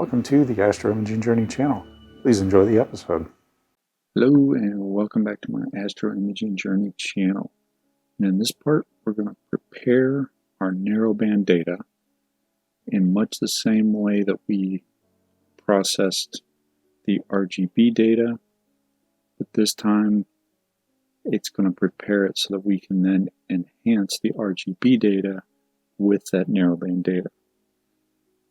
welcome to the Astro Imaging Journey channel. Please enjoy the episode. Hello and welcome back to my Astro Imaging Journey channel. And in this part, we're going to prepare our narrowband data in much the same way that we processed the RGB data, but this time it's going to prepare it so that we can then enhance the RGB data with that narrowband data.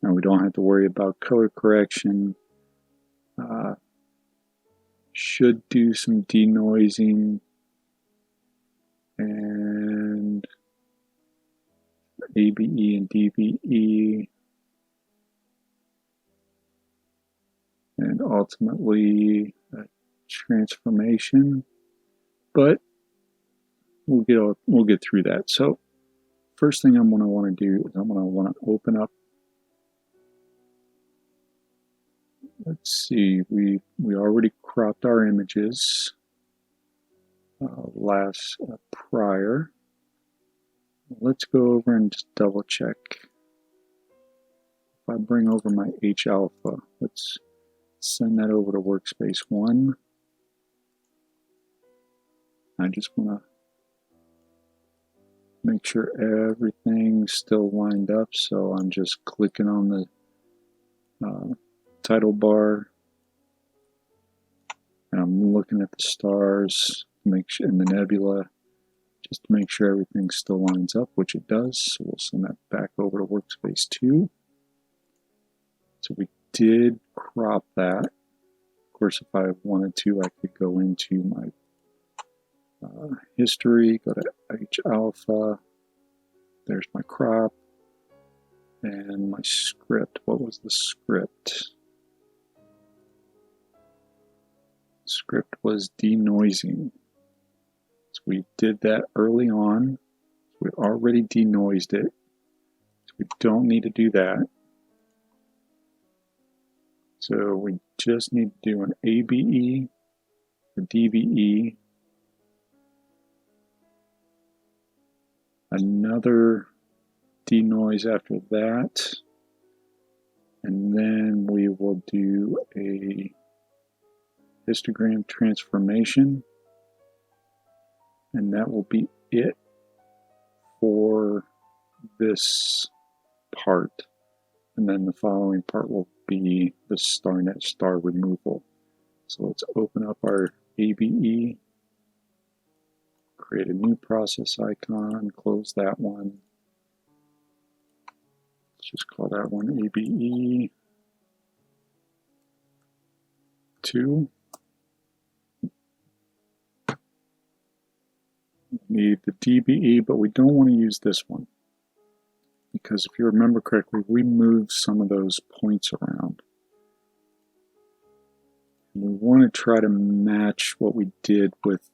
Now we don't have to worry about color correction. Should do some denoising and ABE and DBE, and ultimately a transformation, but we'll get through that. So first thing I'm going to want to do is I'm going to want to open up. Let's see, we already cropped our images prior. Let's go over and just double check. If I bring over my H alpha, let's send that over to workspace 1. I just want to make sure everything's still lined up, so I'm just clicking on the title bar, and I'm looking at the stars to make sure, and the nebula, just to make sure everything still lines up, which it does. So we'll send that back over to workspace 2. So we did crop that. Of course, if I wanted to, I could go into my history, go to H alpha, there's my crop, and my script. What was the script? Script was denoising. So we did that early on. We already denoised it. So we don't need to do that. So we just need to do an ABE or DBE. Another denoise after that. And then we will do a histogram transformation, and that will be it for this part. And then the following part will be the StarNet star removal. So let's open up our ABE, create a new process icon, close that one. Let's just call that one ABE 2. Need the DBE, but we don't want to use this one because if you remember correctly, we moved some of those points around. And we want to try to match what we did with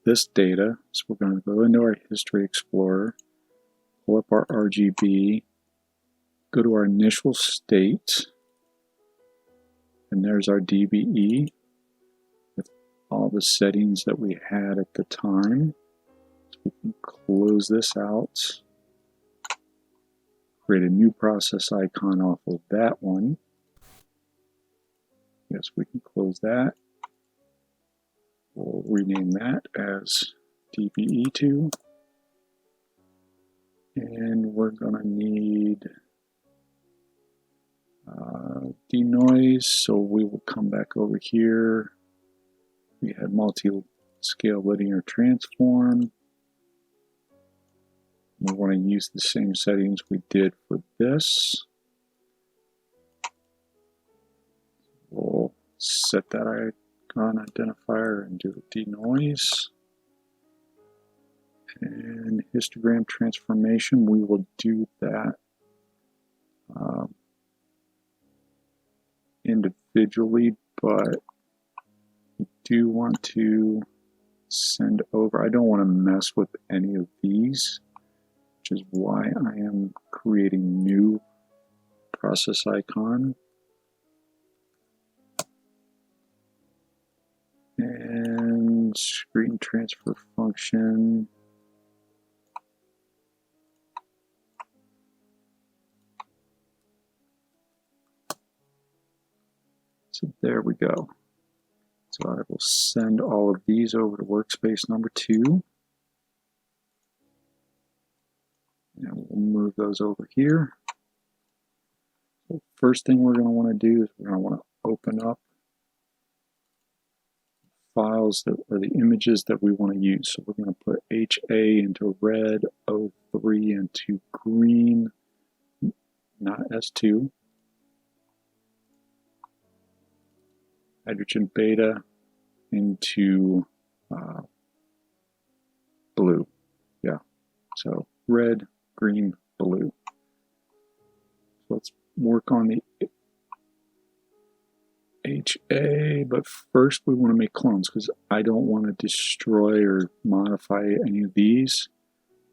this data. So we're going to go into our History Explorer, pull up our RGB, go to our initial state, and there's our DBE with all the settings that we had at the time. We can close this out, create a new process icon off of that one. Yes, we can close that. We'll rename that as DBE2. And we're going to need denoise, so we will come back over here. We had multi-scale linear transform. We want to use the same settings we did for this. We'll set that icon identifier and do a denoise. And histogram transformation, we will do that individually, but we do want to send over. I don't want to mess with any of these, which is why I am creating new process icon. And screen transfer function. So there we go. So I will send all of these over to workspace number 2. And we'll move those over here. So first thing we're going to want to do is we're going to want to open up files that are the images that we want to use. So we're going to put HA into red, O3 into green, not S2. Hydrogen beta into blue. Yeah, so red, green, blue. So let's work on the HA, but first we want to make clones because I don't want to destroy or modify any of these.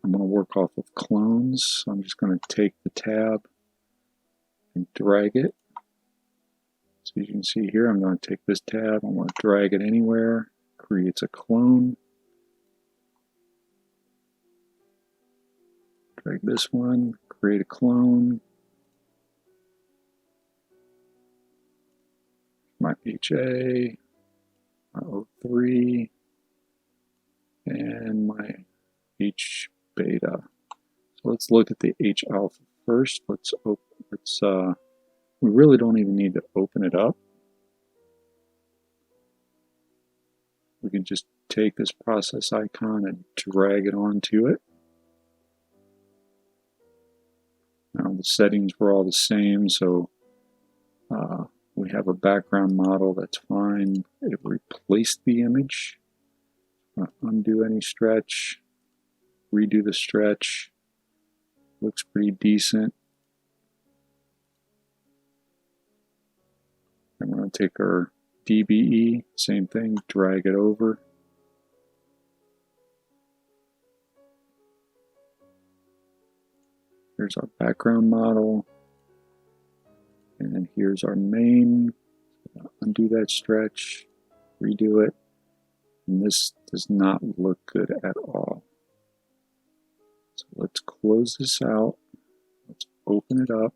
I'm going to work off of clones. So I'm just going to take the tab and drag it. So you can see here, I'm going to take this tab, I want to drag it anywhere, creates a clone. Drag this one, create a clone. My HA, my O3, and my H beta. So let's look at the H alpha first. We really don't even need to open it up. We can just take this process icon and drag it onto it. Now the settings were all the same, so we have a background model, that's fine. It replaced the image. Undo any stretch, redo the stretch. Looks pretty decent. I'm going to take our DBE, same thing, drag it over. Here's our background model. And then here's our main. Undo that stretch, redo it. And this does not look good at all. So let's close this out. Let's open it up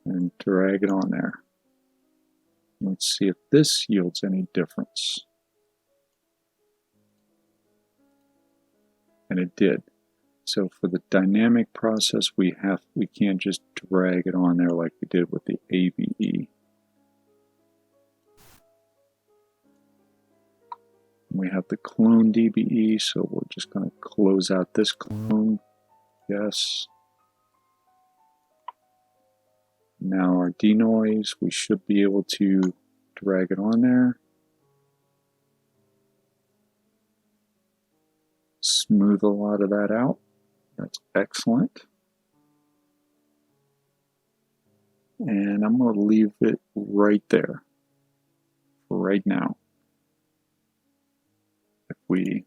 and drag it on there. Let's see if this yields any difference. And it did. So for the dynamic process, we can't just drag it on there like we did with the AVE. We have the clone DBE, so we're just going to close out this clone. Yes. Now our denoise, we should be able to drag it on there. Smooth a lot of that out. That's excellent. And I'm going to leave it right there for right now. If we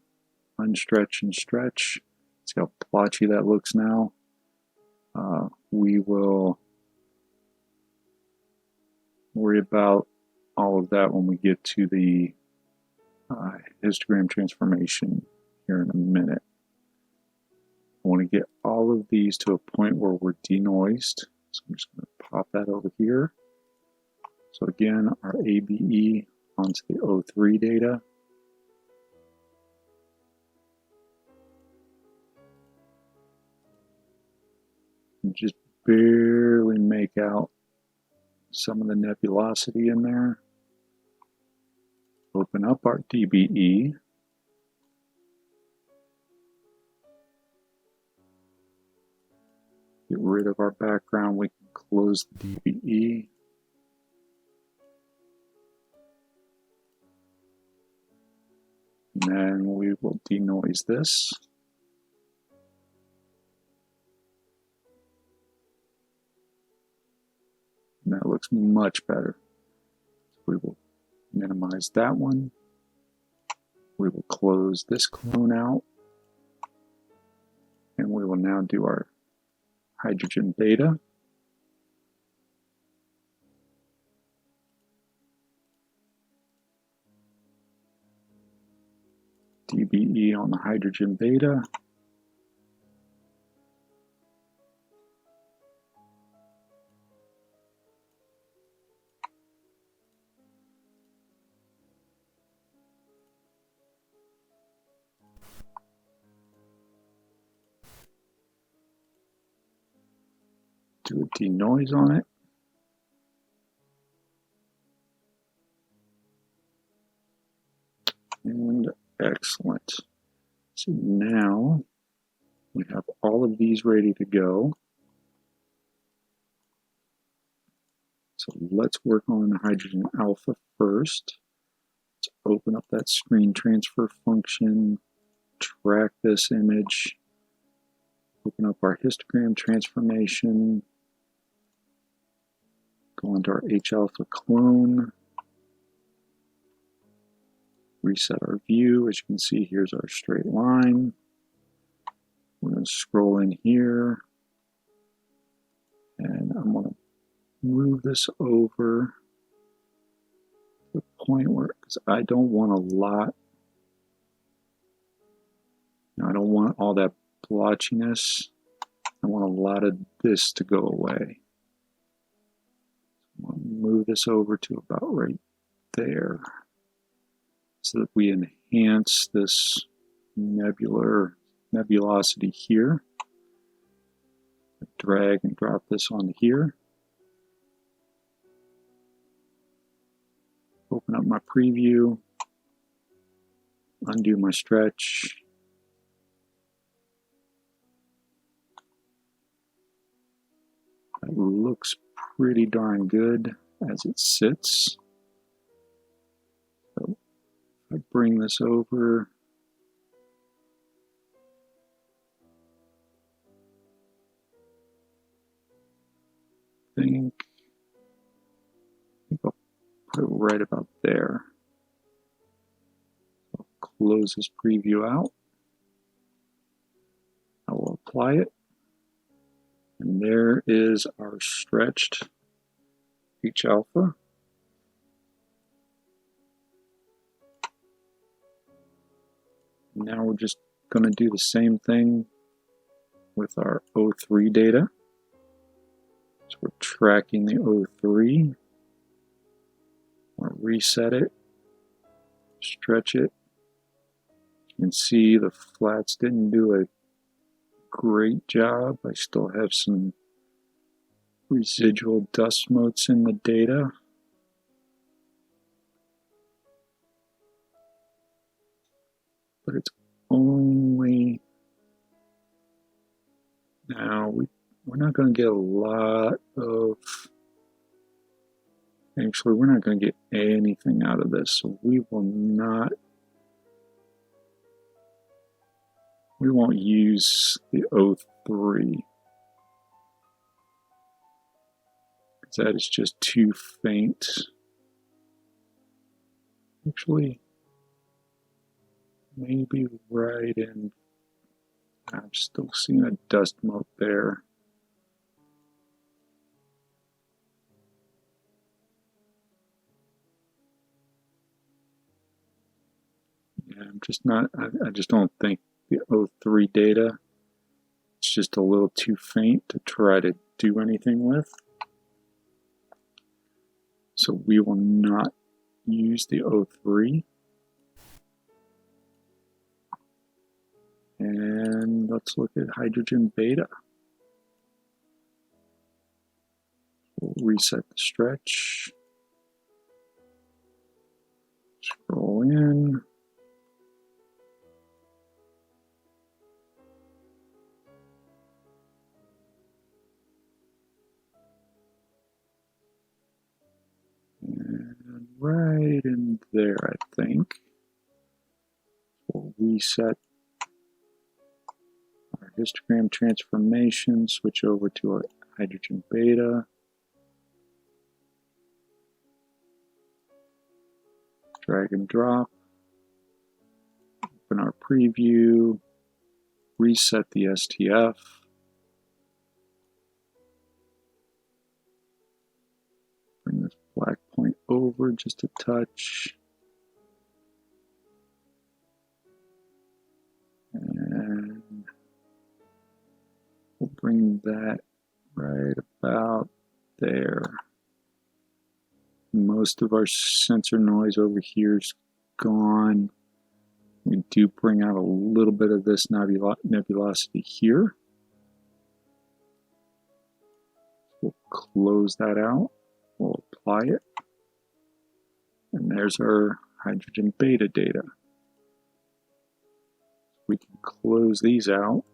unstretch and stretch, see how plotchy that looks now. We will worry about all of that when we get to the histogram transformation here in a minute. I want to get all of these to a point where we're denoised. So I'm just going to pop that over here. So again, our ABE onto the O3 data. And just barely make out some of the nebulosity in there. Open up our DBE. Get rid of our background. We can close the DBE. And then we will denoise this. And that looks much better. So we will minimize that one. We will close this clone out. And we will now do our hydrogen beta. DBE on the hydrogen beta. denoise on it. And excellent. So now we have all of these ready to go. So let's work on hydrogen alpha first. Let's open up that screen transfer function, track this image, open up our histogram transformation, go into our H-alpha clone, reset our view. As you can see, here's our straight line. We're going to scroll in here, and I'm going to move this over to the point where, because I don't want a lot, I don't want all that blotchiness. I want a lot of this to go away. I'm going to move this over to about right there so that we enhance this nebulosity here. Drag and drop this onto here. Open up my preview, undo my stretch. That looks pretty darn good as it sits. So if I bring this over, I think I'll put it right about there. I'll close this preview out. I will apply it. And there is our stretched H-alpha. Now we're just going to do the same thing with our O3 data. So we're tracking the O3. I'll reset it, stretch it. You can see the flats didn't do a great job. I still have some residual dust motes in the data. But it's only, now we're not going to get a lot of, actually we're not going to get anything out of this, so we won't use the O3 because that is just too faint. Actually, maybe right in, I'm still seeing a dust mote there. Yeah, I'm just not, I just don't think the O3 data, it's just a little too faint to try to do anything with. So we will not use the O3. And let's look at hydrogen beta. We'll reset the stretch. Scroll in. And right in there, I think. We'll reset our histogram transformation, switch over to our hydrogen beta. Drag and drop. Open our preview. Reset the STF. Bring this black point over just a touch. And we'll bring that right about there. Most of our sensor noise over here is gone. We do bring out a little bit of this nebulosity here. We'll close that out. We'll apply it. And there's our hydrogen beta data. We can close these out.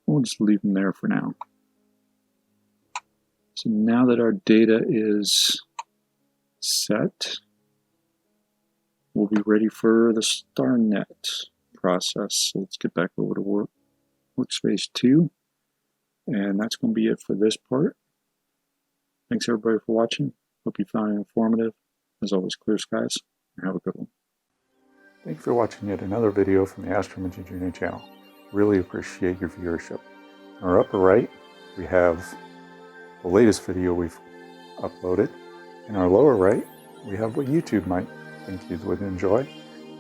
We'll just leave them there for now. So now that our data is set, we'll be ready for the StarNet process. So let's get back over to workspace 2. And that's going to be it for this part. Thanks everybody for watching. Hope you found it informative. As always, clear skies, and have a good one. Thank you for watching yet another video from the Astroimaging Journey channel. Really appreciate your viewership. In our upper right, we have the latest video we've uploaded. In our lower right, we have what YouTube might think you would enjoy.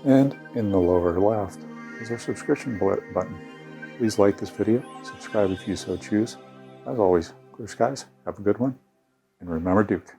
And in the lower left is our subscription button. Please like this video, subscribe if you so choose. As always, clear skies, have a good one, and remember Duke.